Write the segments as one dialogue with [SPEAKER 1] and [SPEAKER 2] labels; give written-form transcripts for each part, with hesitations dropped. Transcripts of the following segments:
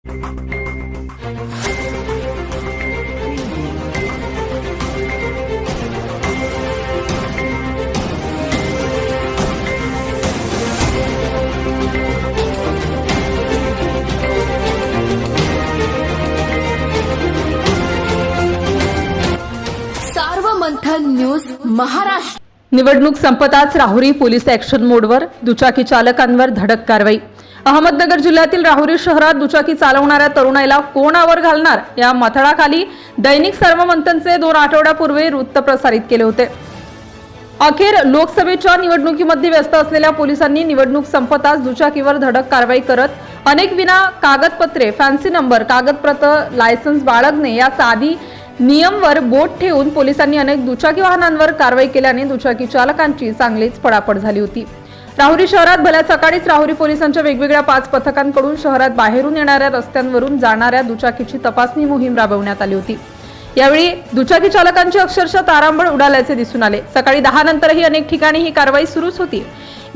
[SPEAKER 1] Sarvamanthan news Maharashtra.
[SPEAKER 2] निवडणूक संपताच Rahuri police action मोडवर, दुचाकी चालकांवर धडक कारवाई। अहमदनगर जिल्ह्यातील राहुरी शहरात दुचाकी चालवणाऱ्या तरुणाईला कोण आवर घालणार या मथळाखाली दैनिक सार्वमंथनचे 2 आठवड्यापूर्वी वृत्त प्रसारित केले होते। अखेर लोकसभेच्या निवडणुकीमध्ये व्यस्त असलेल्या पोलिसांनी निवडणूक संपताच दुचाकीवर धडक कारवाई करत अनेक विना कागदपत्रे, फॅन्सी नंबर, कागदपत्र, लायसन्स बाळगणे या साधी नियमवर बोट ठेवून पोलिसांनी अनेक दुचाकी वाहनांवर कारवाई केल्याने दुचाकी चालकांची चांगलीच पळापळ झाली होती। राहुरी शहरात भल्या सकाळीच राहुरी पोलिसांच्या वेगवेगळ्या 5 पथकांकडून शहरात बाहेरून येणाऱ्या रस्त्यांवरून जाणाऱ्या दुचाकीची तपासणी मोहीम राबवण्यात आली होती। यावेळी दुचाकी चालकांची अक्षरशः तारांबळ उडाल्याचे दिसून आले। सकाळी 10 नंतरही अनेक ठिकाणी ही कारवाई सुरूच होती।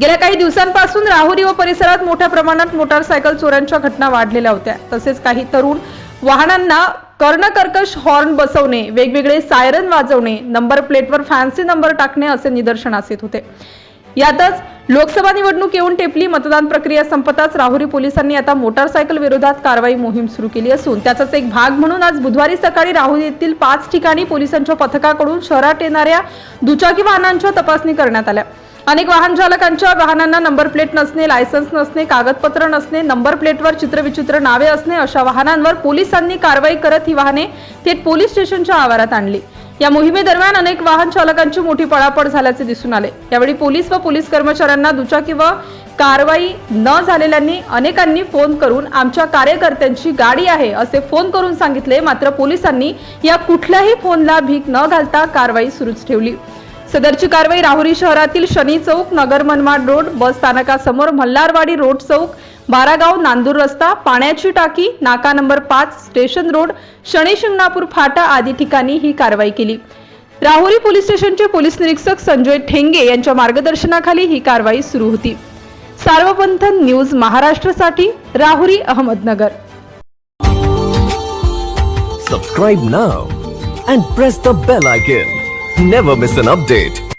[SPEAKER 2] गेल्या काही दिवसांपासून राहुरी व परिसरात मोठ्या प्रमाणात मोटारसायकल चोऱ्यांच्या घटना वाढलेल्या होत्या। तसेच काही तरुण वाहनांना कर्णकर्कश हॉर्न बसवणे, वेगवेगळे सायरन वाजवणे, नंबर प्लेटवर फॅन्सी नंबर टाकणे असे निदर्शनास येत होते। यातच लोकसभा निवडणूक येऊन टेपली। मतदान प्रक्रिया संपताच राहुरी पोलिसांनी आता मोटारसायकल विरोधात कारवाई मोहीम सुरू केली असून त्याचाच एक भाग म्हणून आज बुधवारी सकाळी राहुरी येथील 5 ठिकाणी पोलिसांच्या पथकाकडून शहरात येणाऱ्या दुचाकी वाहनांच्या तपासणी करण्यात आल्या। अनेक वाहन चालकांच्या वाहनांना नंबर प्लेट नसणे, लायसन्स नसणे, कागदपत्र नसणे, नंबर प्लेटवर चित्रविचित्र नावे असणे अशा वाहनांवर पोलिसांनी कारवाई करत ही वाहने थेट पोलीस स्टेशनच्या आवारात आणली। या मोहिमेदरम्यान अनेक वाहन चालकांची मोठी पळापळ झाल्याचे दिसून आले। यावेळी पोलीस व पोलीस कर्मचाऱ्यांना दुचाकी व कारवाई न झालेल्यांनी अनेकांनी फोन करून आमच्या कार्यकर्त्यांची गाडी आहे असे फोन करून सांगितले। मात्र पोलिसांनी या कुठल्याही फोनला भीक न घालता कारवाई सुरूच ठेवली। सदरची कारवाई राहुरी शहरातील शनी चौक, नगर मनमाड रोड, बस स्थानकासमोर मल्हारवाडी रोड चौक, बारागाव, नांदूर रस्ता, पाण्याची टाकी, नाका number 5, station road, Shani Shingnapur फाटा आदी ठिकाणी ही कारवाई केली। राहुरी पोलीस स्टेशनचे पोलीस निरीक्षक संजय ठेंगे यांच्या मार्गदर्शनाखाली ही कारवाई सुरू होती। सार्वमंथन न्यूज महाराष्ट्रासाठी Rahuri, Ahmednagar.
[SPEAKER 3] Subscribe now and press the bell icon. Never miss an update.